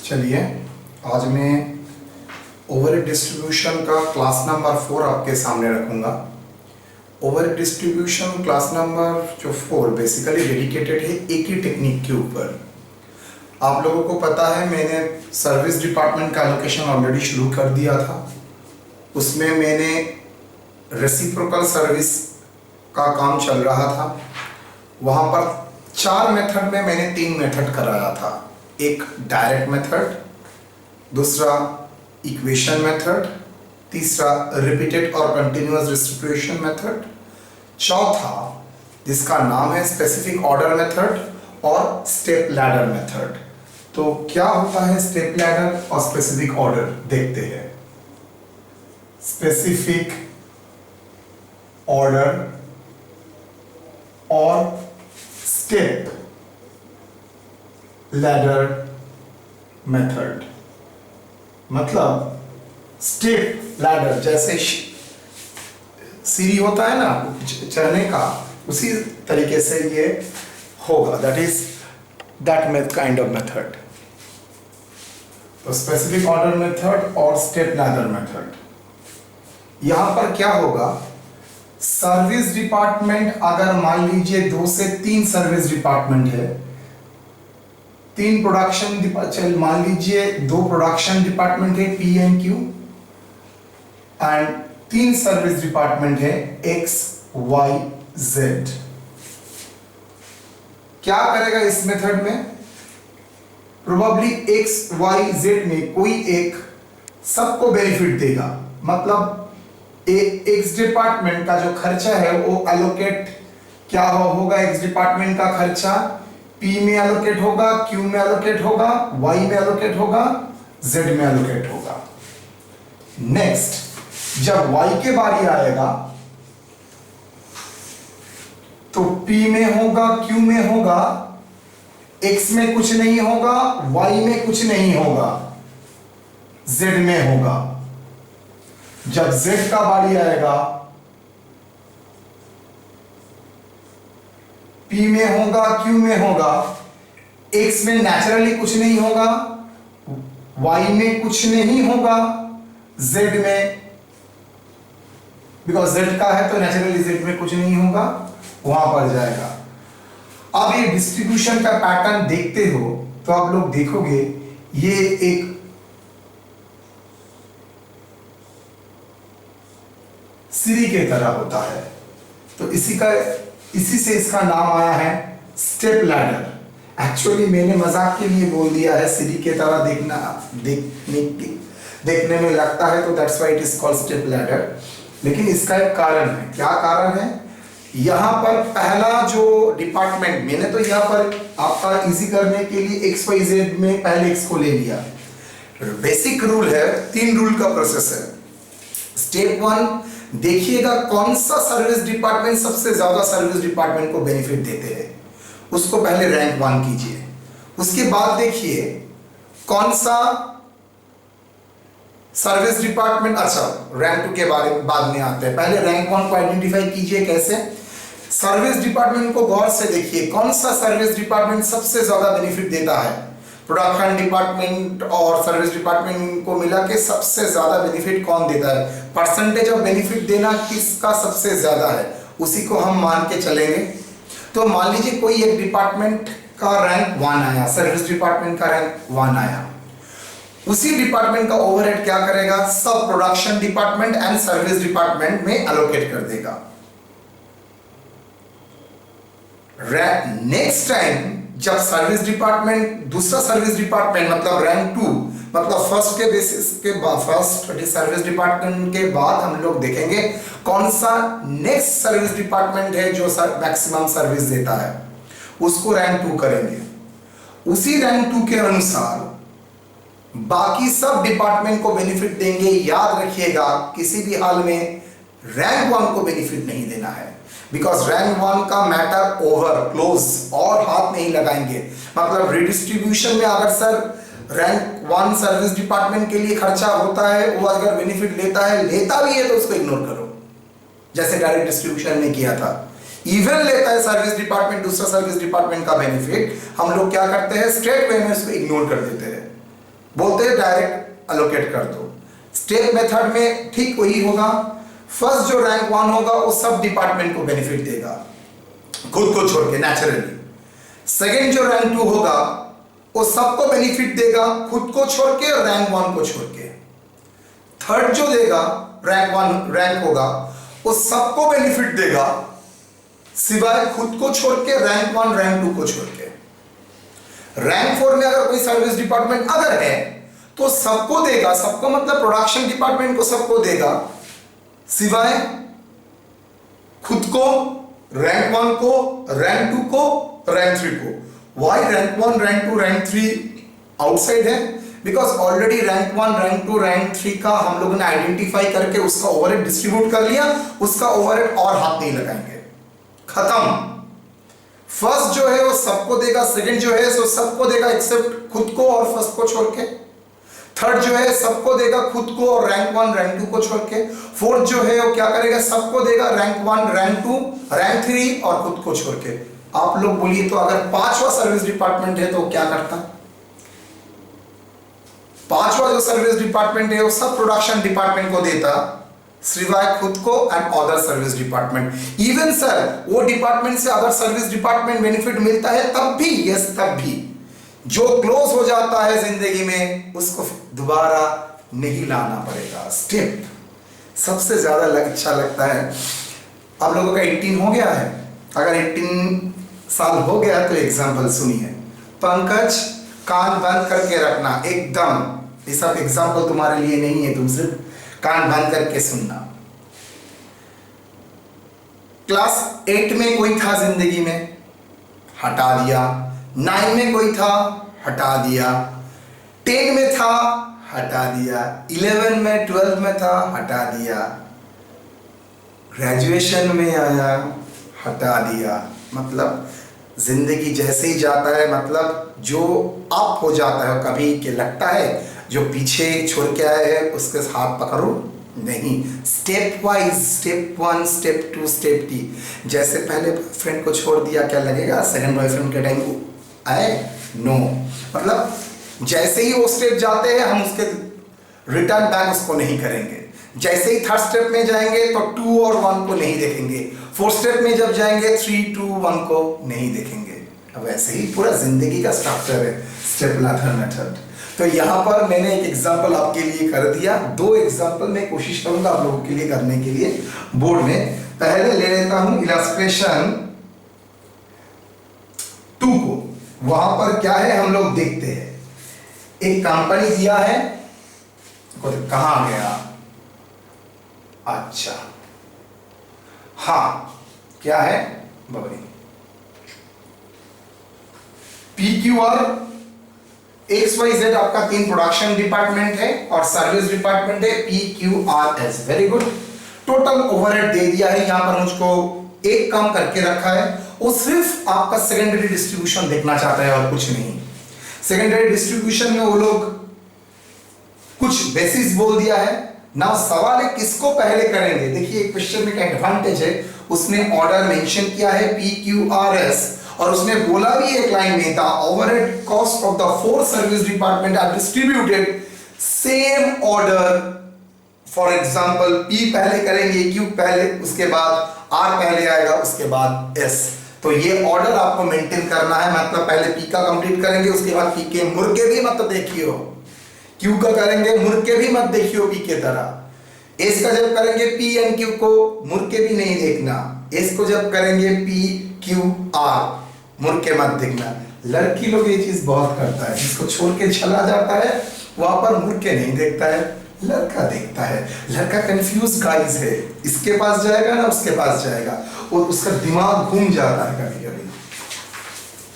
चलिए आज मैं ओवर डिस्ट्रीब्यूशन का क्लास नंबर 4 आपके सामने रखूंगा। ओवर डिस्ट्रीब्यूशन क्लास नंबर जो 4 बेसिकली डेडिकेटेड है एक ही टेक्निक के ऊपर। आप लोगों को पता है मैंने सर्विस डिपार्टमेंट का एलोकेशन ऑलरेडी शुरू कर दिया था। उसमें मैंने रेसिप्रोकल सर्विस का काम चल रहा था। वहाँ पर 4 मेथड में मैंने 3 मेथड कराया था। एक डायरेक्ट मेथड, दूसरा इक्वेशन मेथड, तीसरा रिपीटेड और कंटिन्यूअस डिस्ट्रीब्यूशन मेथड, चौथा जिसका नाम है स्पेसिफिक ऑर्डर मेथड और स्टेप लैडर मेथड। तो क्या होता है स्टेप लैडर और स्पेसिफिक ऑर्डर, देखते हैं। स्पेसिफिक ऑर्डर और स्टेप लैडर मेथड मतलब स्टेप लैडर जैसे सीढ़ी होता है ना चढ़ने का, उसी तरीके से ये होगा। That is that kind of method. तो स्पेसिफिक ऑर्डर मेथड और स्टेप लैडर मेथड, यहां पर क्या होगा, सर्विस डिपार्टमेंट अगर मान लीजिए 2 से 3 सर्विस डिपार्टमेंट है, 3 प्रोडक्शन, मान लीजिए 2 प्रोडक्शन डिपार्टमेंट है P and Q and 3 service department है एक्स वाई जेड। क्या करेगा इस मेथड में, प्रोबेबली एक्स वाई जेड में कोई एक सबको बेनिफिट देगा। मतलब एक्स डिपार्टमेंट का जो खर्चा है वो एलोकेट क्या होगा, एक्स डिपार्टमेंट का खर्चा पी में एलोकेट होगा, क्यू में एलोकेट होगा, वाई में एलोकेट होगा, जेड में एलोकेट होगा। नेक्स्ट जब वाई के बारी आएगा तो पी में होगा, क्यू में होगा, एक्स में कुछ नहीं होगा, वाई में कुछ नहीं होगा, जेड में होगा। जब जेड का बारी आएगा पी में होगा, क्यू में होगा, एक्स में नेचुरली कुछ नहीं होगा, वाई में कुछ नहीं होगा, जेड में बिकॉज जेड का है तो नेचुरली जेड में कुछ नहीं होगा, वहां पर जाएगा। अब ये डिस्ट्रीब्यूशन का पैटर्न देखते हो तो आप लोग देखोगे ये एक सीढ़ी के तरह होता है। तो इसी से इसका नाम आया है स्टेप लैडर। एक्चुअली मैंने मजाक के लिए बोल दिया है, सीढ़ी के तरह देखने में लगता है, तो that's why it is called step ladder. लेकिन इसका एक कारण है। क्या कारण है, यहां पर पहला जो डिपार्टमेंट, मैंने तो यहां पर आपका इजी करने के लिए एक्स वाई जेड में पहले एक्स को ले लिया। बेसिक रूल है, 3 रूल का प्रोसेस है। स्टेप 1 देखिएगा कौन सा सर्विस डिपार्टमेंट सबसे ज्यादा सर्विस डिपार्टमेंट को बेनिफिट देते हैं, उसको पहले रैंक 1 कीजिए। उसके बाद देखिए कौन सा सर्विस डिपार्टमेंट, अच्छा रैंक 2 के बारे में बाद में आते हैं, पहले रैंक 1 को आइडेंटिफाई कीजिए। कैसे, सर्विस डिपार्टमेंट को गौर से देखिए कौन सा सर्विस डिपार्टमेंट सबसे ज्यादा बेनिफिट देता है। प्रोडक्शन डिपार्टमेंट और सर्विस डिपार्टमेंट को मिला के सबसे ज्यादा बेनिफिट कौन देता है, परसेंटेज ऑफ बेनिफिट देना किसका सबसे ज्यादा है, उसी को हम मान के चलेंगे। तो मान लीजिए कोई एक डिपार्टमेंट का रैंक 1 आया, सर्विस डिपार्टमेंट का रैंक 1 आया, उसी डिपार्टमेंट का ओवरहेड क्या करेगा, सब production department and service department में एलोकेट कर देगा। नेक्स्ट टाइम जब सर्विस डिपार्टमेंट, दूसरा सर्विस डिपार्टमेंट मतलब रैंक 2, मतलब फर्स्ट के बेसिस के बाद, फर्स्ट सर्विस डिपार्टमेंट के बाद हम लोग देखेंगे कौन सा नेक्स्ट सर्विस डिपार्टमेंट है जो मैक्सिमम सर्विस देता है, उसको रैंक 2 करेंगे। उसी रैंक 2 के अनुसार बाकी सब डिपार्टमेंट को बेनिफिट देंगे। याद रखिएगा किसी भी हाल में रैंक 1 को बेनिफिट नहीं देना है, बिकॉज रैंक 1 का मैटर ओवर, क्लोज, और हाथ नहीं लगाएंगे। मतलब रिडिस्ट्रीब्यूशन में अगर सर रैंक 1 सर्विस डिपार्टमेंट के लिए खर्चा होता है, वो अगर बेनिफिट लेता भी है तो उसको इग्नोर करो, जैसे डायरेक्ट डिस्ट्रीब्यूशन में किया था। इवन लेता है सर्विस डिपार्टमेंट दूसरा सर्विस डिपार्टमेंट का बेनिफिट, हम लोग क्या करते हैं स्ट्रेट वे में उसको इग्नोर कर देते हैं। बोलते हैं डायरेक्ट अलोकेट कर दो। स्टेप मेथड में ठीक वही होगा। फर्स्ट जो रैंक 1 होगा वो सब डिपार्टमेंट को बेनिफिट देगा खुद को छोड़ के नेचुरली। सेकंड जो रैंक 2 होगा वो सबको बेनिफिट देगा खुद को छोड़ के और रैंक 1 को छोड़ के। थर्ड जो देगा रैंक 1 रैंक होगा वो सबको बेनिफिट देगा सिवाय खुद को छोड़ के, रैंक 1 रैंक 2 को छोड़ के। रैंक 4 में अगर कोई सर्विस डिपार्टमेंट अगर है तो सबको देगा, सबको मतलब प्रोडक्शन डिपार्टमेंट को सबको देगा सिवाय खुद को, रैंक 1 को, रैंक 2 को, रैंक 3 को। Why rank 1 rank 2 rank 3 outside है? Because already rank 1 rank 2 rank 3 का हम लोगों ने आइडेंटिफाई करके उसका ओवरहेड डिस्ट्रीब्यूट कर लिया, उसका ओवरहेड और हाथ नहीं लगाएंगे, खत्म। फर्स्ट जो है वो सबको देगा, सेकंड जो है वो सबको देगा एक्सेप्ट खुद को और फर्स्ट को छोड़ के। थर्ड जो है सबको देगा खुद को और रैंक 1 रैंक 2 को छोड़ के। फोर्थ जो है वो क्या करेगा, सबको देगा रैंक 1 रैंक 2 रैंक 3 और खुद को छोड़ के। आप लोग बोलिए तो अगर पांचवा सर्विस डिपार्टमेंट है तो क्या करता? पांचवा जो सर्विस डिपार्टमेंट है वो सब प्रोडक्शन डिपार्टमेंट को देता सिवाय खुद को and other service department. Even sir वो डिपार्टमेंट से अदर सर्विस डिपार्टमेंट बेनिफिट मिलता है तब भी, यस तब भी जो क्लोज हो जाता है जिंदगी में उसको दोबारा नहीं लाना पड़ेगा। स्टेप सबसे ज्यादा अच्छा लगता है। आप लोगों का 18 हो गया है? अगर 18 साल हो गया तो एग्जाम्पल सुनिए। पंकज कान बंद करके रखना एकदम, ये सब एग्जाम्पल तुम्हारे लिए नहीं है, तुम सिर्फ कान बंद करके सुनना। क्लास 8 में कोई था जिंदगी में, हटा दिया। 9 में कोई था, हटा दिया। 10 में था, हटा दिया। 11 में 12 में था, हटा दिया। ग्रेजुएशन में आया, हटा दिया। मतलब जिंदगी जैसे ही जाता है, मतलब जो अप हो जाता है कभी के लगता है जो पीछे छोड़ के आए हैं उसके हाथ पकड़ो नहीं। Step wise, step 1 step 2 step 3। जैसे पहले फ्रेंड को छोड़ दिया क्या लगेगा, सेकंड बॉयफ्रेंड के टाइम आए नो, मतलब जैसे ही वो स्टेप जाते हैं हम उसके रिटर्न बैक उसको नहीं करेंगे। जैसे ही थर्ड स्टेप में जाएंगे तो 2 और 1 को नहीं देखेंगे, फोर्थ स्टेप में जब जाएंगे 3 2 1 को नहीं देखेंगे। अब ऐसे ही पूरा जिंदगी का स्ट्रक्चर है, स्टेप लाथर मेथड। तो यहाँ पर मैंने एक एग्जांपल आपके लिए कर दिया, 2 एग्जांपल मैं कोशिश करूंगा आप लोगों के लिए करने के लिए बोर्ड में। पहले ले लेता हूं इलस्ट्रेशन 2 को। वहां पर क्या है हम लोग देखते हैं। एक कंपनी दिया है, कहां गया, अच्छा हाँ क्या है बबरी, PQR XYZ आपका 3 प्रोडक्शन डिपार्टमेंट है और सर्विस डिपार्टमेंट है PQRS। Very good. Total overhead दे दिया है, यहां पर मुझको एक काम करके रखा है, वो सिर्फ आपका सेकेंडरी डिस्ट्रीब्यूशन देखना चाहता है और कुछ नहीं। सेकेंडरी डिस्ट्रीब्यूशन में वो लोग कुछ बेसिस बोल दिया है ना। सवाल है किसको पहले करेंगे। देखिए क्वेश्चन में क्या एडवांटेज है, उसने ऑर्डर मेंशन किया है PQRS और उसने बोला भी एक लाइन में था overhead cost of the 4 service department are distributed same order. For example P पहले करेंगे, Q पहले, उसके बाद R पहले आएगा, उसके बाद S। तो ये ऑर्डर आपको मेंटेन करना है, मतलब पहले P का कंप्लीट करेंगे, उसके बाद P के मुर्गे भी मत देखियो, Q का करेंगे मुर्गे भी मत देखियो P के तरह। S का जब करेंगे P एंड Q को मुर्गे भी नहीं देखना, S को जब करेंगे P Q R मुर्गे मत देखना। लड़की लोग ये चीज बहुत करता है, जिसको छोड़ के चला जाता है वहां पर मुर्गे नहीं देखता है, लड़का देखता है। लड़का कंफ्यूज गाइस है, इसके पास जाएगा ना उसके पास जाएगा और उसका दिमाग घूम जाता है। कभी कभी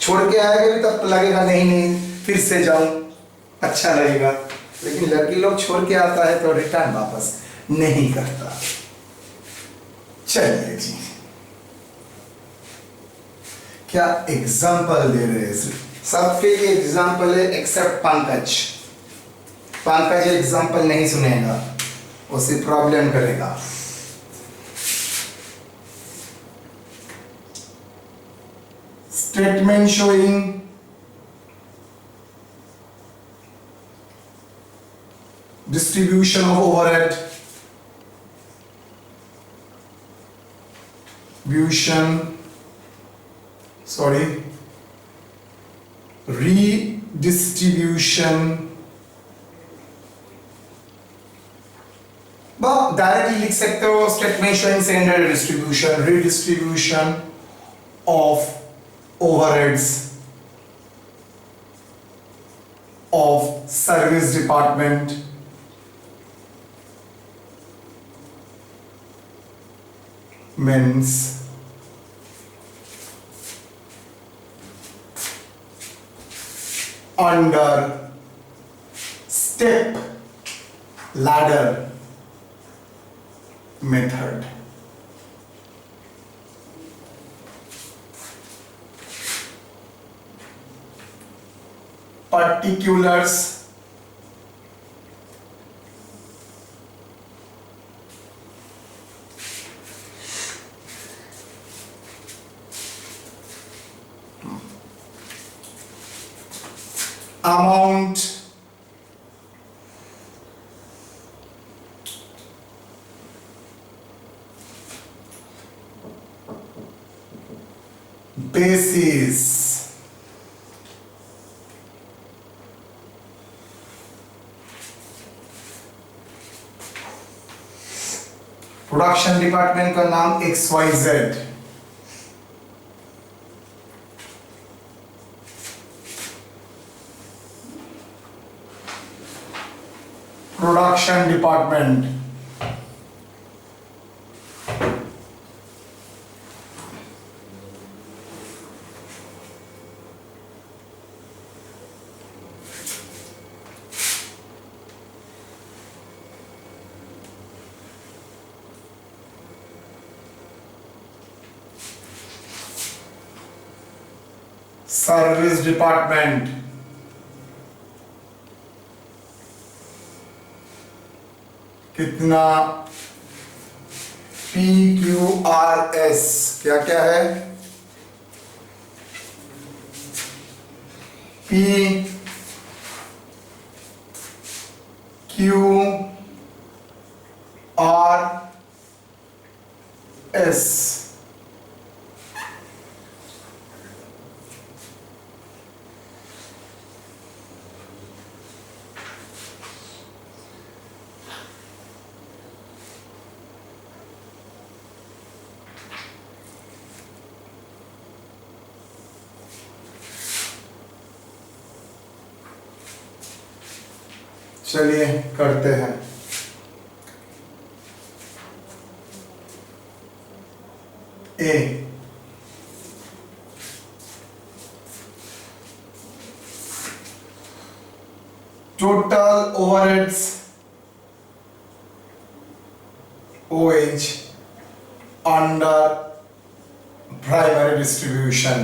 छोड़ के आएगा भी तब लगेगा नहीं नहीं फिर से जाऊं, अच्छा लगेगा। लेकिन लड़की लोग छोड़ के आता है तो रिटर्न वापस नहीं करता। चलिए जी, क्या एग्जाम्पल दे रहे हैं, सबके लिए एग्जाम्पल है एक्सेप्ट पंकज। पंकज एग्जाम्पल नहीं सुनेगा, उसे प्रॉब्लम करेगा। Statement showing distribution of overhead, redistribution, directly लिख सकते हो statement showing secondary distribution, redistribution of overheads of service department means under step ladder method. Particulars amount basis production department का नाम XYZ, production department service department कितना PQRS क्या क्या है PQRS चलिए करते हैं। A total overheads OH under primary distribution,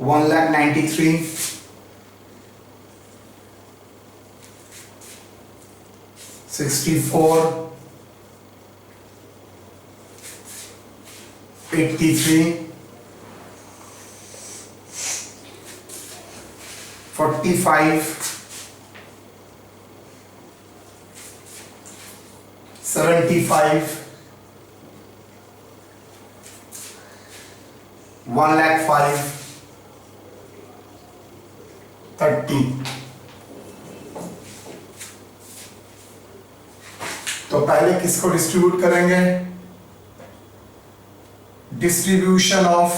$1,93,000 64 83 45 75 1,05,000 30। तो पहले किसको डिस्ट्रीब्यूट करेंगे? Distribution of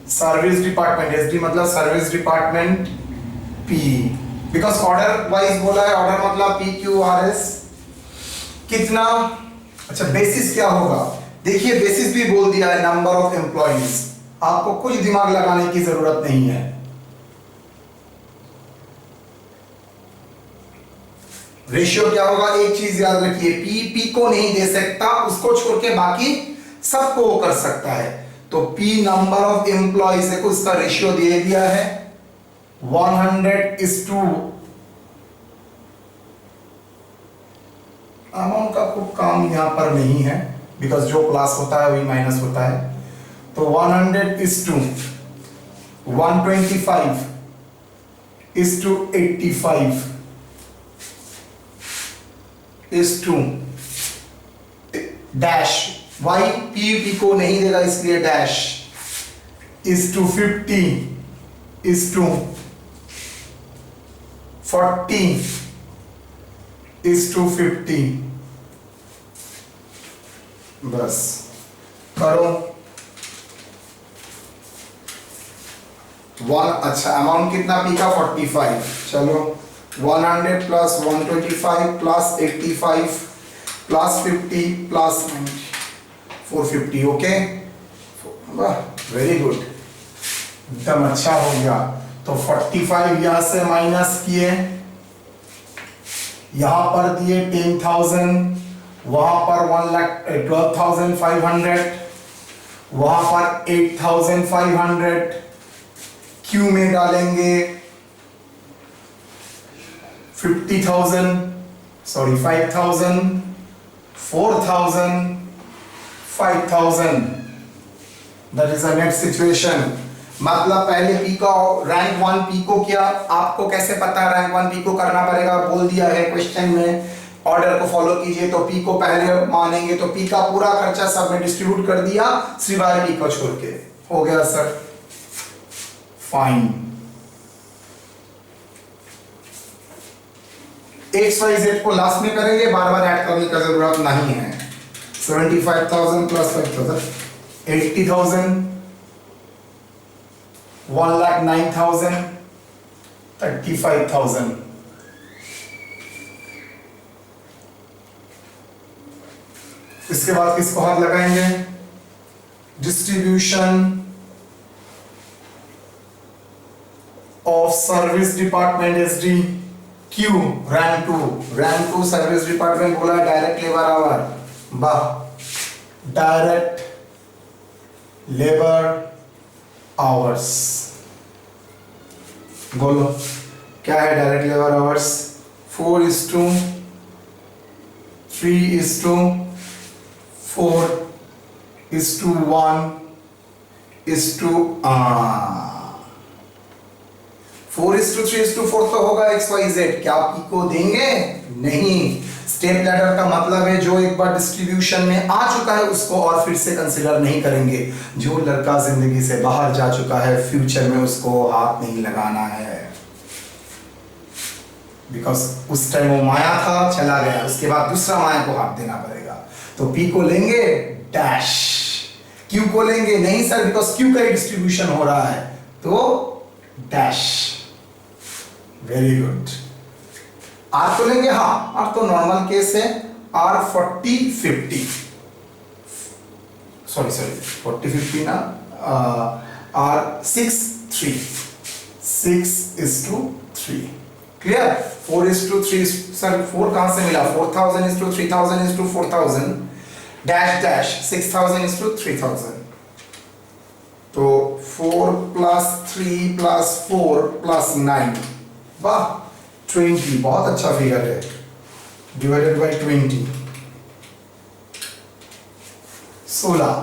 service department, SD मतलब service department P, because order wise बोला है, ऑर्डर मतलब PQRS कितना। अच्छा बेसिस क्या होगा? देखिए बेसिस भी बोल दिया है, नंबर ऑफ एम्प्लॉइज, आपको कुछ दिमाग लगाने की जरूरत नहीं है। रेशियो क्या होगा? एक चीज याद रखिए, पी को नहीं दे सकता, उसको छोड़ के बाकी सबको वो कर सकता है। तो P नंबर ऑफ एम्प्लॉइज देखो, इसका रेशियो दे दिया है 100:1, अमाउंट का कोई काम यहाँ पर नहीं है, बिकॉज जो प्लस होता है वही माइनस होता है। तो 100 is to 125 is to 85 is to dash, Y P को नहीं देगा इसलिए dash, is to 50 is to 40 is to 50। बस करो वन। अच्छा अमाउंट कितना पी का 45, चलो 100 plus 125 plus 85 plus 50 plus 90 450। Okay वाह वेरी गुड, एकदम अच्छा हो गया। तो 45 यहां से माइनस किए, यहां पर दिए 10,000, वहां पर 1,12,500, वहां पर 8,500, क्यू में डालेंगे 50,000, sorry 5,000, 4,000, 5,000। That is a next situation. मतलब पहले पी का रैंक 1 पी को किया, आपको कैसे पता है रैंक 1 पी को करना पड़ेगा, बोल दिया है क्वेश्चन में, ऑर्डर को फॉलो कीजिए। तो पी को पहले मानेंगे, तो पी का पूरा खर्चा सब में डिस्ट्रीब्यूट कर दिया सिवाय पी को छोड़ के। हो गया सर, फाइन। XYZ को लास्ट में करेंगे, बार बार ऐड करने की जरूरत नहीं है। 75,000 प्लस 5,000 80,000, 1,09,000 35,000। इसके बाद किसको हाथ लगाएंगे, distribution of service department SD Q rank 2 service department बोला डायरेक्ट लेबर आवर, वाह डायरेक्ट लेबर आवर्स। बोलो क्या है डायरेक्ट लेबर आवर्स, 4:3:4:1 4:3:4 तो होगा XYZ, क्या पी को देंगे, नहीं। स्टेप लैडर का मतलब है जो एक बार डिस्ट्रीब्यूशन में आ चुका है उसको और फिर से कंसीडर नहीं करेंगे। जो लड़का जिंदगी से बाहर जा चुका है फ्यूचर में उसको हाथ नहीं लगाना है, बिकॉज उस टाइम वो माया था, चला गया, उसके बाद दूसरा माया को हाथ देना पड़ेगा। तो पी को लेंगे डैश, क्यू को लेंगे नहीं सर बिकॉज क्यू का ही डिस्ट्रीब्यूशन हो रहा है, तो डैश। Very good. आर तो लेंगे, हाँ आर तो नॉर्मल केस है, आर 40-50 सॉरी 40-50 ना, आर 6:3 6:3 क्लियर। 4:3 सर 4 कहां से मिला, 4,000:3,000:4,000 डैश डैश 6,000:3,000। तो 4 + 3 + 4 + 9, वाह 20, बहुत अच्छा फिगर है, डिवाइडेड बाय 20 16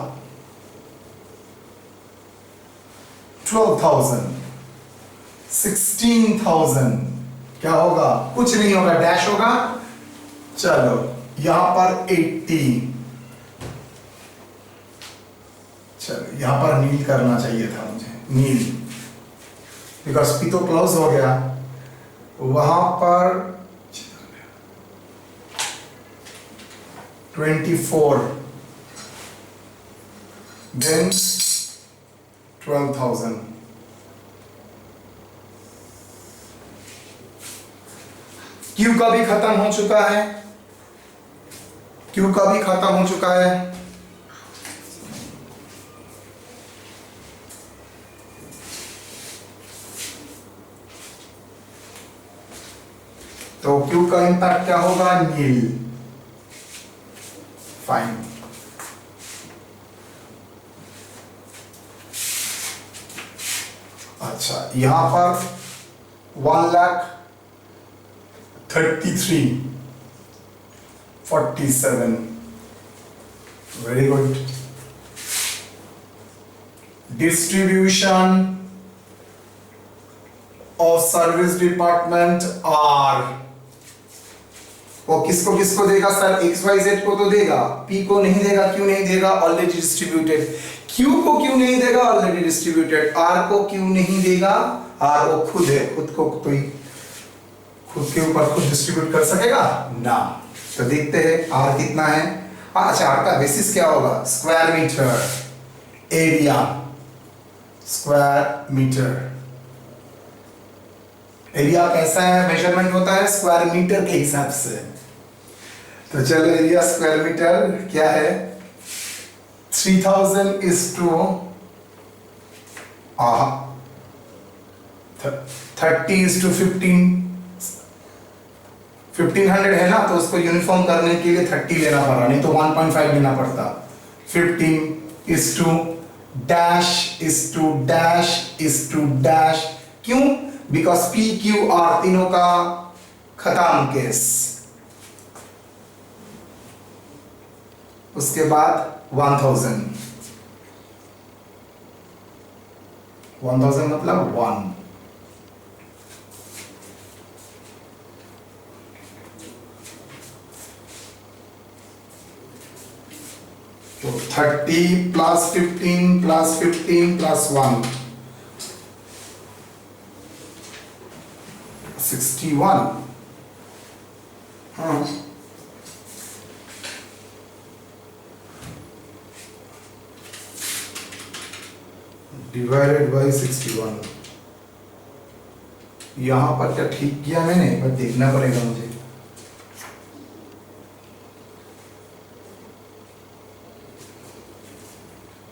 12,000 16,000 क्या होगा, कुछ नहीं होगा, डैश होगा। चलो यहां पर 80, चलो यहां पर नील करना चाहिए था मुझे, नील बिकॉज पी तो क्लोज हो गया। वहां पर 24 देन 12,000। क्यू का भी खत्म हो चुका है, क्यू का भी खत्म हो चुका है। तो क्यू का इंपैक्ट क्या होगा, नील। फाइन। अच्छा यहां पर 1,33,000 47. Very good. Distribution of service department R. वो किसको किसको देगा सर? XYZ को तो देगा, P को नहीं देगा। क्यों नहीं देगा? Already distributed. Q को क्यों नहीं देगा? Already distributed. R को क्यों नहीं देगा? R वो खुद है, खुद को तो ही खुद के ऊपर खुद डिस्ट्रीब्यूट कर सकेगा ना। तो देखते हैं R कितना है। अच्छा, R का बेसिस क्या होगा? Square metre area, square metre area कैसा है? मेजरमेंट होता है स्क्वायर मीटर के हिसाब से। तो चलो, एरिया स्क्वायर मीटर क्या है? 3000 is to 30 is to 15 1500 है ना, तो उसको यूनिफॉर्म करने के लिए 30 लेना पड़ा, नहीं तो 1.5 लेना पड़ता। 15 is to dash is to dash is to dash। क्यों? बिकॉज P Q R तीनों का खत्म केस। उसके बाद 1000 मतलब 1। तो 30 प्लस 15 प्लस 15 प्लस 1 61। हाँ, डिवाइडेड बाई 61। यहां पर क्या ठीक किया मैंने? पर देखना पड़ेगा मुझे।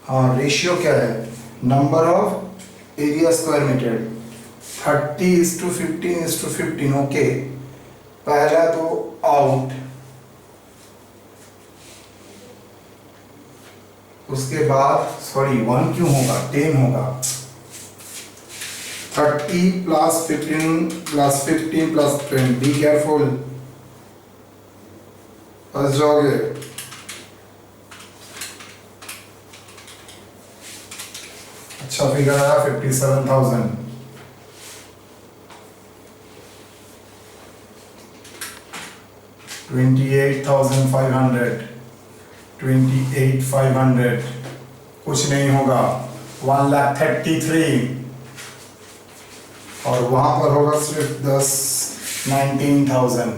हाँ, रेशियो क्या है? Number of area square metre 30:15:15। Okay, पहला तो आउट, उसके बाद सॉरी 1 क्यों होगा? 10 होगा। 30 plus 15 plus 15 plus 20। Be careful, फंस जाओगे। अच्छा फिगर आया 57,000। 28,500 28,500 कुछ नहीं होगा। 1,33,000 और वहां पर होगा सिर्फ 19,000।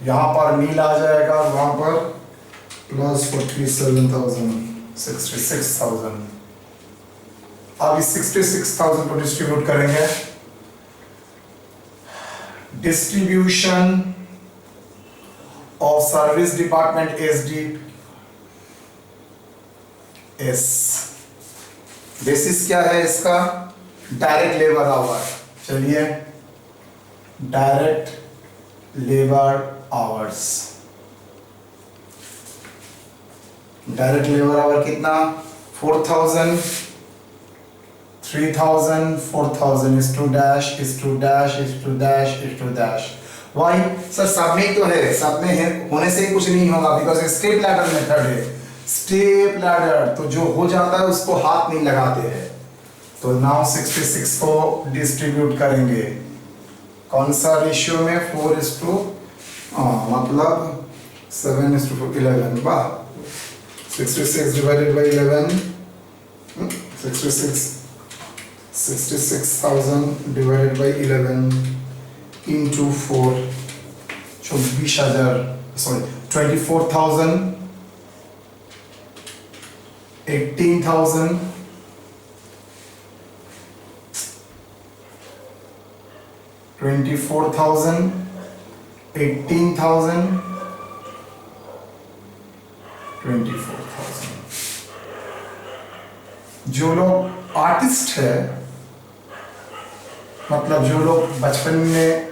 यहां पर नील आ जाएगा, वहां पर प्लस 47,000 66,000। अब इस 66,000 को डिस्ट्रीब्यूट करेंगे। Distribution of service departments. Basis क्या है इसका? Direct labour hour. चलिए, direct labour hours. Direct labour hour कितना? 4,000 3,000 4,000 is to dash is to dash is to dash is to dash। Y sir सब में तो है, सब में है, होने से ही कुछ नहीं होगा बिकॉज स्टेप लैडर मेथड है। स्टेप लैडर तो जो हो जाता है उसको हाथ नहीं लगाते हैं। तो नाउ 66 को डिस्ट्रीब्यूट करेंगे कौन सा रेशियो में? 4 मतलब 7:11। वाह, 66 divided by 11 66,000 divided by 11 into 4 24,000 sorry 24,000 18,000 24,000 18,000 24,000। जो लोग आर्टिस्ट है, मतलब जो लोग बचपन में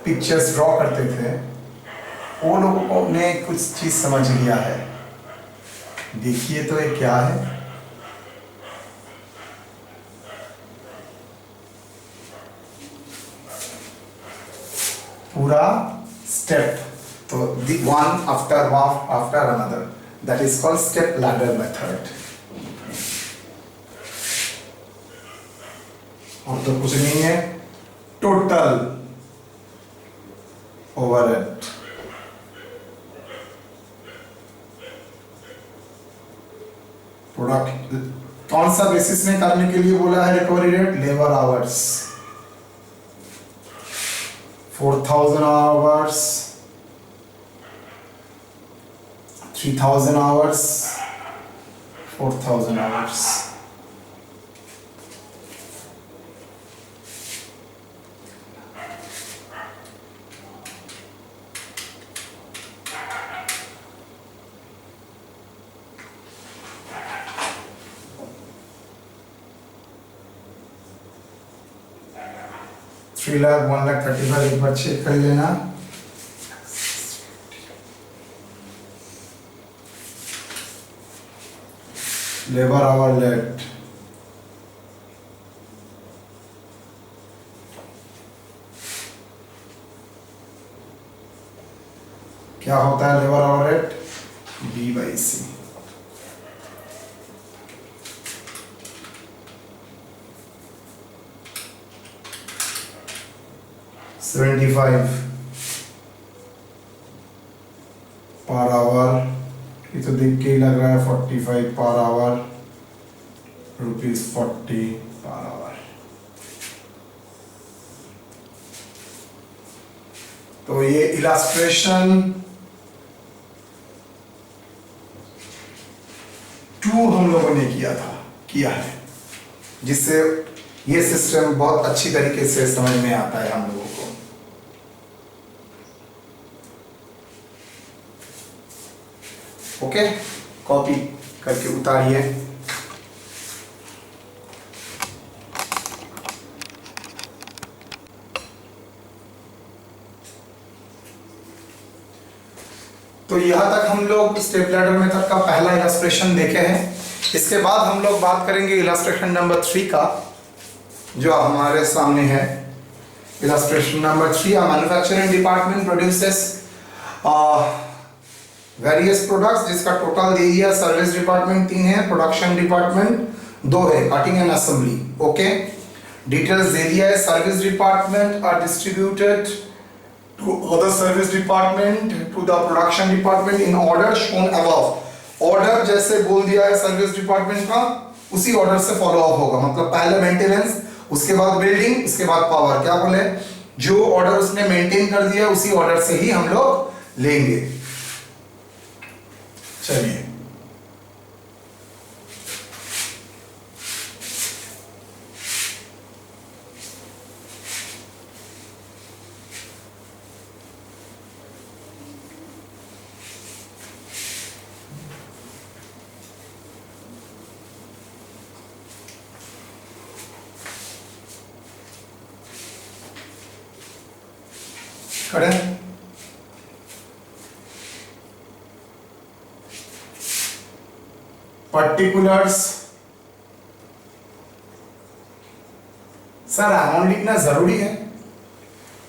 पिक्चर्स ड्रॉ करते थे, वो लोगों ने कुछ चीज समझ लिया है। देखिए तो ये क्या है? पूरा स्टेप, तो one after another, that is called step ladder method. और तो कुछ नहीं है, टोटल ओवरहेड। प्रोडक्ट कौन सा बेसिस में करने के लिए बोला है recovery rate? Labour hours, 4000 hours, 3000 hours, 4000 hours. Three lakh 1,35,000 एक बार चेक कर लेना। लेबर आवर लेट, क्या होता है labour hour rate? B/C। $75 per hour, ये तो देख के ही लग रहा है 45 पर आवर, ₹40 पर आवर। तो ये इलास्ट्रेशन 2 हम लोगों ने किया है, जिससे ये सिस्टम बहुत अच्छी तरीके से समझ में आता है हम लोगों को। ओके, कॉपी करके उतारिए। तो यहां तक हम लोग स्टेप लैडर मेथड का पहला इलस्ट्रेशन देखे हैं। इसके बाद हम लोग बात करेंगे इलस्ट्रेशन नंबर 3 का, जो हमारे सामने है। Illustration number 3, a manufacturing department produces various products, जिसका टोटल दे दिया। सर्विस डिपार्टमेंट 3 है, प्रोडक्शन डिपार्टमेंट 2 है, cutting and assembly. Okay, details दे दिया है। Service department are distributed to other service department to the production department in order shown above. Order जैसे बोल दिया है सर्विस डिपार्टमेंट का, उसी ऑर्डर से फॉलो अप होगा। मतलब पहले मेंटेनेंस, उसके बाद बिल्डिंग, उसके बाद पावर। क्या बोले? जो ऑर्डर उसने मेंटेन कर दिया उसी ऑर्डर से ही हम लोग लेंगे। चलिए, करें। पर्टिकुलर्स, सर अमाउंट लिखना जरूरी है।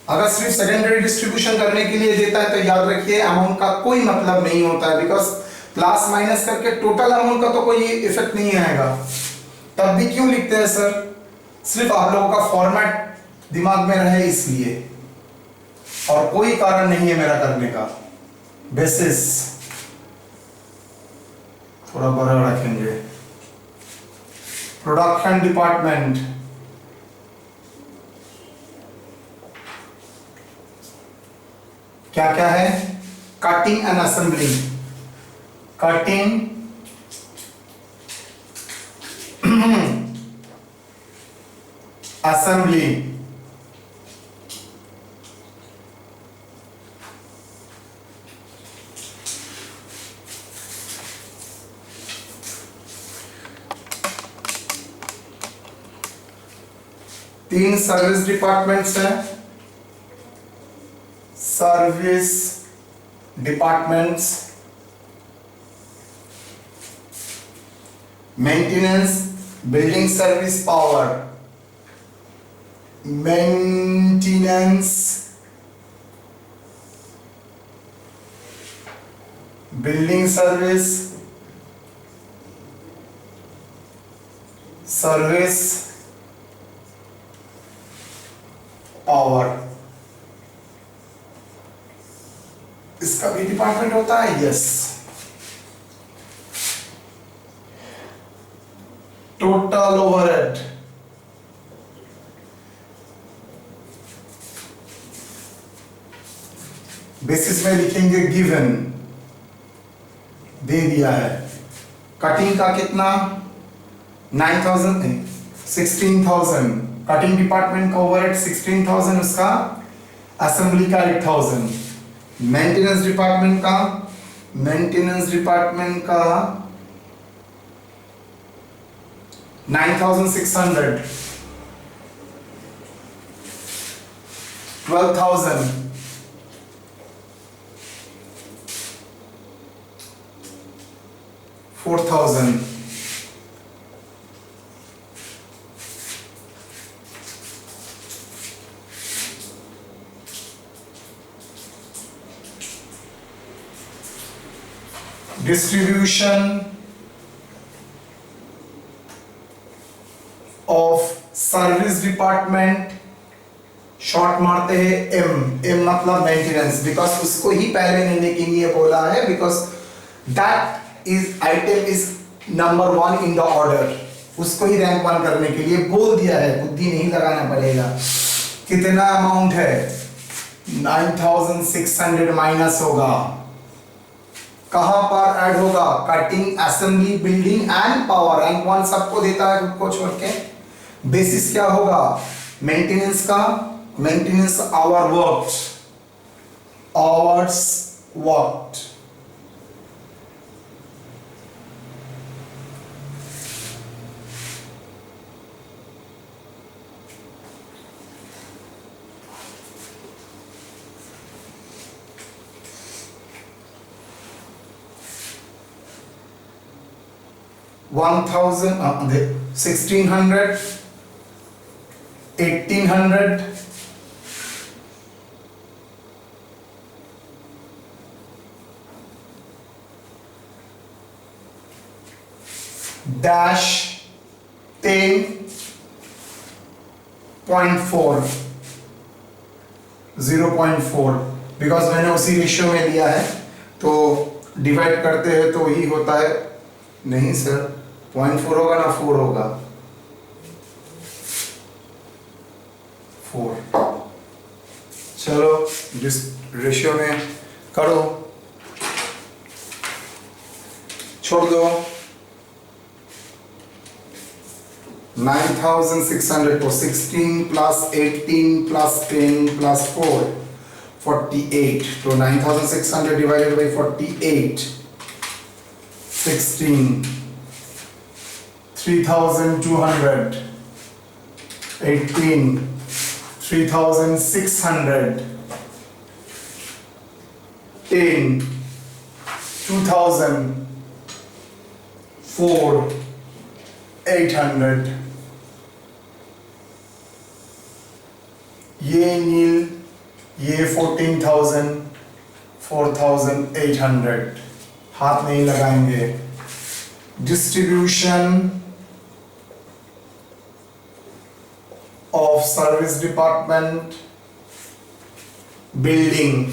अगर सिर्फ सेकेंडरी डिस्ट्रीब्यूशन करने के लिए देता है तो याद रखिए अमाउंट का कोई मतलब नहीं होता है, बिकॉज प्लस माइनस करके टोटल अमाउंट का तो कोई इफेक्ट नहीं आएगा। तब भी क्यों लिखते हैं सर? सिर्फ आप लोगों का फॉर्मेट दिमाग में रहे इसलिए, और कोई कारण नहीं है मेरा करने का। बेसिस थोड़ा बड़ा रखेंगे। प्रोडक्शन डिपार्टमेंट, क्या क्या है? Cutting and assembly, cutting assembly, तीन सर्विस डिपार्टमेंट्स हैं। Service departments, maintenance, building service, power. Maintenance building service power, इसका भी डिपार्टमेंट होता है। यस। टोटल ओवरहेड, बेसिस में लिखेंगे गिवन, दे दिया है। कटिंग का कितना 9,000 16,000, कटिंग डिपार्टमेंट का ओवरहेड 16,000, उसका असेंबली का 8,000। मेंटेनेंस डिपार्टमेंट का 9,600, 12,000, 4,000। Distribution of service department, short मारते हैं एम। एम मतलब मेंटेनेंस, बिकॉज उसको ही पहले लेने के लिए बोला है, because that is item is number 1 in the order, उसको ही रैंक 1 करने के लिए बोल दिया है, बुद्धि नहीं लगाना पड़ेगा। कितना अमाउंट है 9,600 माइनस होगा, कहां पर ऐड होगा, cutting, assembly, building and power. Rank 1 सबको देता है, खुद को छोड़ के। बेसिस क्या होगा मेंटेनेंस का, maintenance hour worked, hours worked. $1,000, 1,600, 1,800, dash 10.4, 0.4, because मैंने उसी रेशियो में लिया है, तो डिवाइड करते हैं तो ही होता है। नहीं सर, 0.4 होगा ना 4 होगा, 4। चलो जिस रेशियो में करो, छोड़ दो। 9,600 को 16 प्लस 18 प्लस 10 प्लस 4, 48। तो 9,600 डिवाइडेड बाई 48, 16, 3,200, 18, 3,600, 10, 2,000, 4, 800। ये नील, ये 14,000, 4,800। हाथ नहीं लगाएंगे। Distribution of service department, building,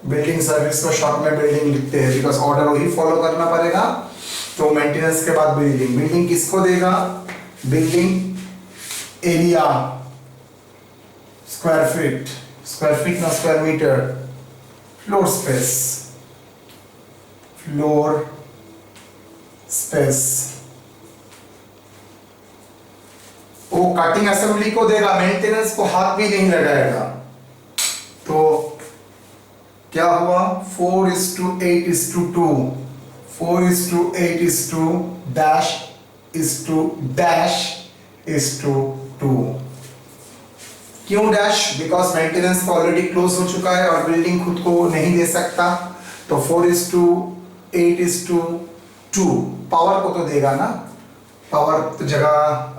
building service को शॉर्ट में बिल्डिंग लिखते हैं, बिकॉज ऑर्डर वही फॉलो करना पड़ेगा। तो मेंटेनेंस के बाद बिल्डिंग, बिल्डिंग किसको देगा, building area, square feet, square feet ना square metre, floor space, floor space. वो कटिंग असेंबली को देगा, मेंटेनेंस को हाथ भी नहीं लगाएगा। तो क्या हुआ 4:8:2, 4:8:2 -2 क्यों डैश, बिकॉज मेंटेनेंस तो ऑलरेडी क्लोज हो चुका है और बिल्डिंग खुद को नहीं दे सकता। तो 4:8:2 पावर को तो देगा ना, पावर तो जगह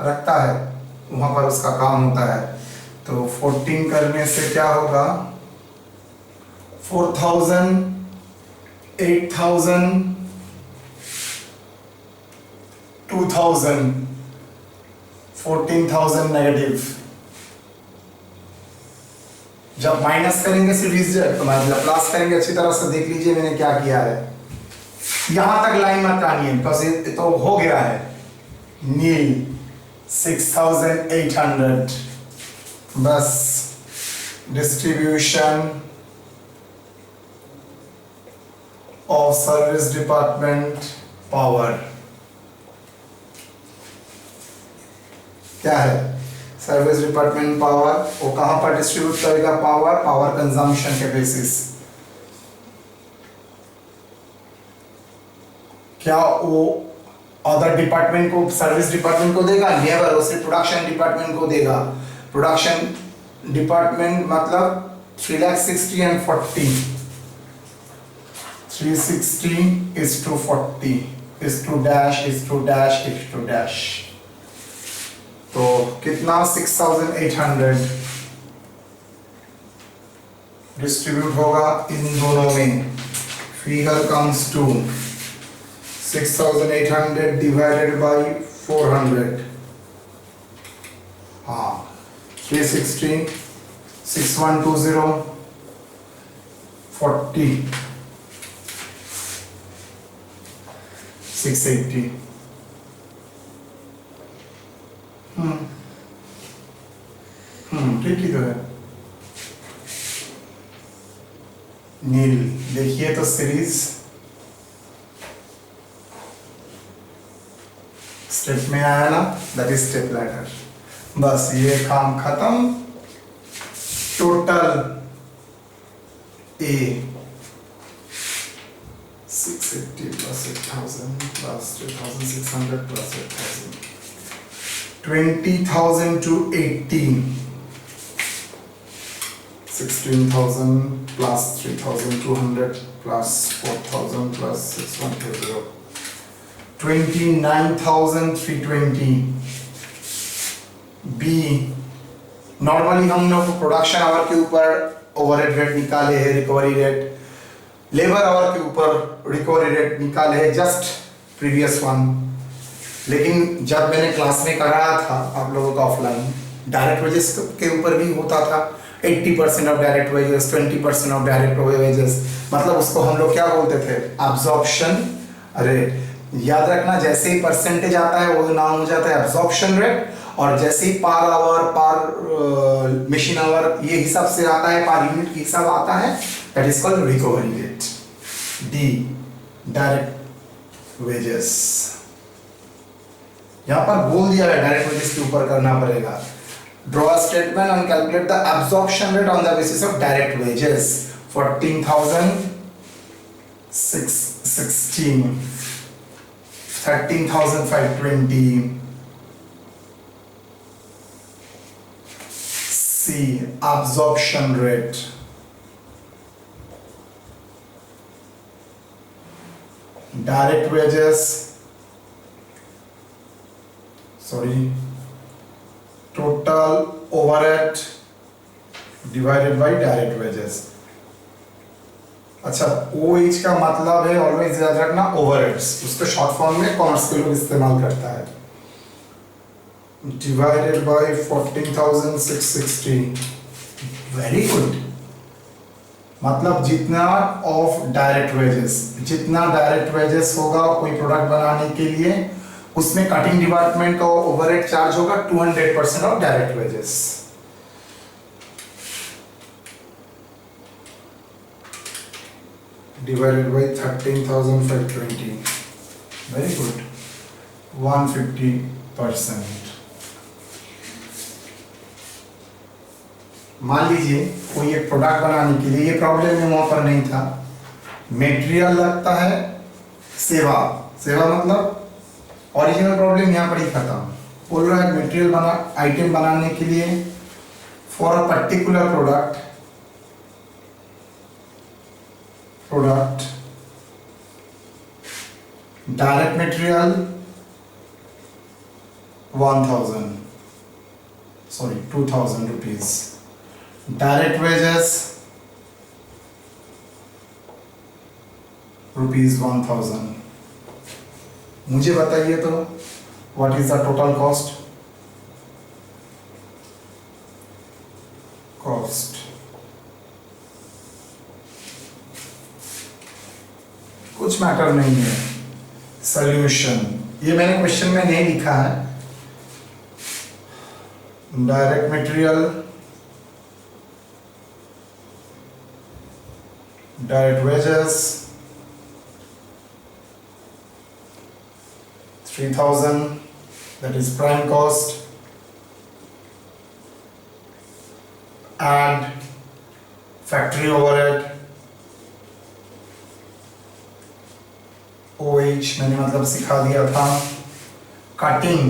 रखता है, वहां पर उसका काम होता है। तो 14 करने से क्या होगा 4,000 8,000, 2,000, 14,000 नेगेटिव। जब माइनस करेंगे सिर्फ इस जगह तो मतलब प्लस करेंगे, अच्छी तरह से देख लीजिए मैंने क्या किया है। यहां तक लाइन मत आनी है बिकॉज ये तो हो गया है नील। 6,800 बस distribution of service department power क्या है? सर्विस डिपार्टमेंट पावर वो कहां पर डिस्ट्रीब्यूट करेगा? पावर कंजम्पशन के बेसिस। क्या वो अदर डिपार्टमेंट को, सर्विस डिपार्टमेंट को देगा? नेवर। वो सिर्फ प्रोडक्शन डिपार्टमेंट को देगा। प्रोडक्शन डिपार्टमेंट मतलब 3,60,000 and 40, 360 is to 40 is to dash is to dash is to dash। तो कितना? 6,800 डिस्ट्रीब्यूट होगा इन दोनों में। Figure comes to 6,800 divided by 400। हाँ 360, 6120, 40, 680। ठीक ही तो है। नील देखिए तो सीरीज स्टेप में आया ना, दैट इज स्टेप लैडर। बस ये काम खत्म। Total A 680 plus 8,000 plus 2,600 plus 8,000, 20,000 to 18, 16,000 plus 3,200 plus 4,000 plus 6,120, 29,320। B normally हम लोग प्रोडक्शन आवर के ऊपर ओवरहेड रेट निकाले हैं, रिकवरी रेट, लेबर आवर के ऊपर रिकवरी रेट निकाले हैं, जस्ट प्रीवियस वन। लेकिन जब मैंने क्लास में कराया था आप लोगों का ऑफलाइन, डायरेक्ट वेजेस के ऊपर भी होता था 80% of direct wages, 20% of direct wages. मतलब उसको हम लोग क्या बोलते थे? Absorption rate. याद रखना, जैसे ही परसेंटेज आता है वो नाम हो जाता है एब्जॉर्प्शन रेट, और जैसे ही पार आवर, पार मशीन आवर ये हिसाब से आता है, पार यूनिट की हिसाब आता है, that is called recovery rate. D direct wages, यहां पर बोल दिया है डायरेक्ट वेजेस के ऊपर करना पड़ेगा। Draw a statement and calculate the absorption rate on the basis of direct wages. 14,616, 13,520। C absorption rate, direct wages, total overhead divided by direct wages। अच्छा, OH का मतलब है ऑलवेज याद रखना ओवरहेड्स, उसको शॉर्ट फॉर्म में कॉमर्स के लोग इस्तेमाल करता है। Divided by 14,660, very good. मतलब जितना ऑफ डायरेक्ट वेजेस, जितना डायरेक्ट वेजेस होगा कोई प्रोडक्ट बनाने के लिए, उसमें कटिंग डिपार्टमेंट का ओवरहेड चार्ज होगा 200% of direct wages. divided by 13,520, very good, 150%। मान लीजिए कोई एक प्रोडक्ट बनाने के लिए, ये प्रॉब्लम में वहां पर नहीं था, मटेरियल लगता है, सेवा, सेवा मतलब ओरिजिनल प्रॉब्लम यहाँ पर ही खत्म। बोल रहा है मटेरियल बना, आइटम बनाने के लिए for a particular product direct material 2,000 rupees, direct wages ₹1000। मुझे बताइए तो what is the total cost? कुछ मैटर नहीं है। सॉल्यूशन ये मैंने क्वेश्चन में नहीं लिखा है। Direct material, direct wages 3000, that is prime cost. Add factory overhead OH मैंने मतलब सिखा दिया था। कटिंग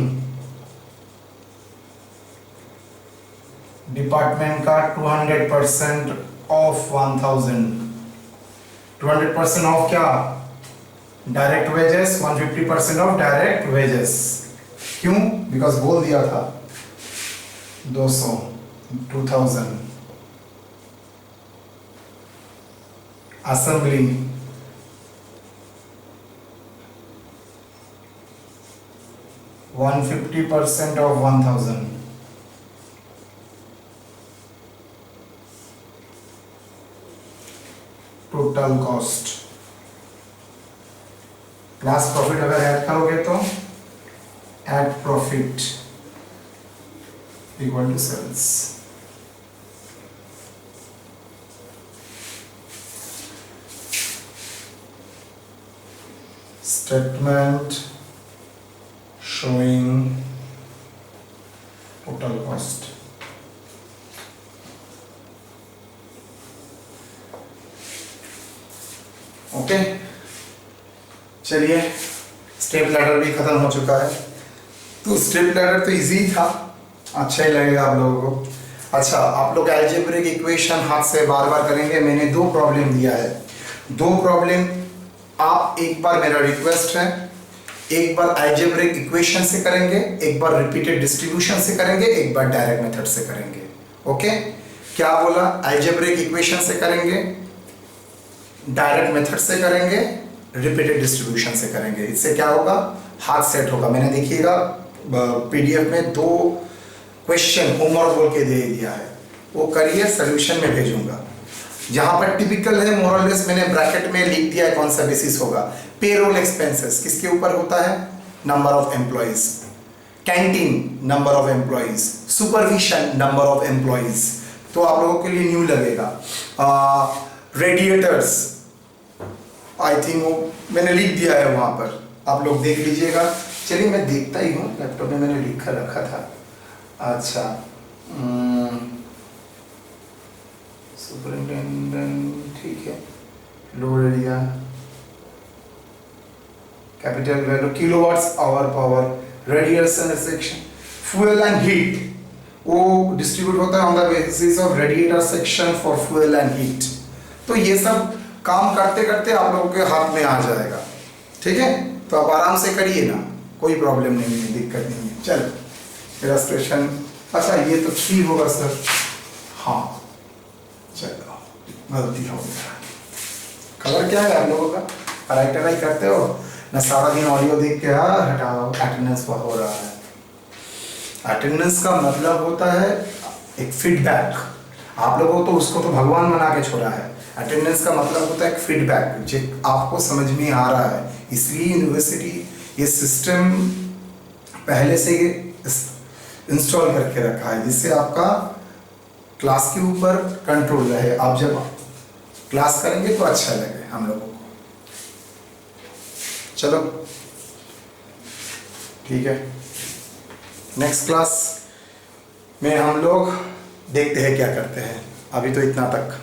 डिपार्टमेंट का 200% ऑफ 1000। 200% ऑफ क्या? Direct wages, 150% of direct wages. क्यों? बिकॉज बोल दिया था 200, 2000। Assembly 150% of 1000। Total cost plus profit अगर ऐड करोगे तो add profit equal to sales. Statement showing total cost। Okay, चलिए स्टेप लैडर भी खत्म हो चुका है। तो स्टेप लैडर तो इजी था, अच्छा ही लगेगा आप लोगों को। अच्छा, आप लोग अलजेब्रिक इक्वेशन हाथ से बार बार करेंगे। मैंने 2 प्रॉब्लम दिया है, 2 प्रॉब्लम आप एक बार, मेरा रिक्वेस्ट है, एक बार अलजेब्रिक इक्वेशन से करेंगे, एक बार रिपीटेड डिस्ट्रीब्यूशन से करेंगे, एक बार डायरेक्ट मेथड से करेंगे। ओके, क्या बोला? अलजेब्रिक इक्वेशन से करेंगे, डायरेक्ट मेथड से करेंगे, रिपीटेड डिस्ट्रीब्यूशन से करेंगे। इससे क्या होगा? हाथ सेट होगा। मैंने देखिएगा पीडीएफ में 2 क्वेश्चन होमवर्क बोल के दे दिया है, वो करिए, सोल्यूशन में भेजूंगा। जहां पर टिपिकल है मोरलेस मैंने ब्रैकेट में लिख दिया है कौन सा बेसिस होगा। पेरोल एक्सपेंसेस किसके ऊपर होता है? Number of employees. Canteen number of employees. Supervision number of employees. तो आप लोगों के लिए न्यू लगेगा। रेडिएटर्स आई थिंक वो मैंने लिख दिया है वहां पर, आप लोग देख लीजिएगा। चलिए मैं देखता ही हूँ, लैपटॉप में मैंने लिख कर रखा था। अच्छा, सुपरिटेंडेंट ठीक है, load area, capital value, kilowatts hour power, radiation section, fuel and heat, वो डिस्ट्रीब्यूट होता है on the basis of radiator section for fuel and heat. तो ये सब काम करते करते आप लोगों के हाथ में आ जाएगा, ठीक है? तो आप आराम से करिए ना, कोई प्रॉब्लम नहीं है, दिक्कत नहीं है। चल इलस्ट्रेशन, अच्छा ये तो ठीक होगा सर, हाँ चलो गलती हो गया। कलर क्या है आप लोगों का? करेक्टर ही करते हो ना, सारा दिन ऑडियो देख के हटाओ। अटेंडेंस हो रहा है। अटेंडेंस का मतलब होता है एक फीडबैक। आप लोगों तो उसको तो भगवान बना के छोड़ा है। अटेंडेंस का मतलब होता है एक फीडबैक जो आपको समझ में आ रहा है। इसलिए यूनिवर्सिटी ये सिस्टम पहले से इंस्टॉल करके रखा है, जिससे आपका क्लास के ऊपर कंट्रोल रहे। आप जब क्लास करेंगे तो अच्छा लगे हम लोगों को। चलो ठीक है, नेक्स्ट क्लास में हम लोग देखते हैं क्या करते हैं। अभी तो इतना तक।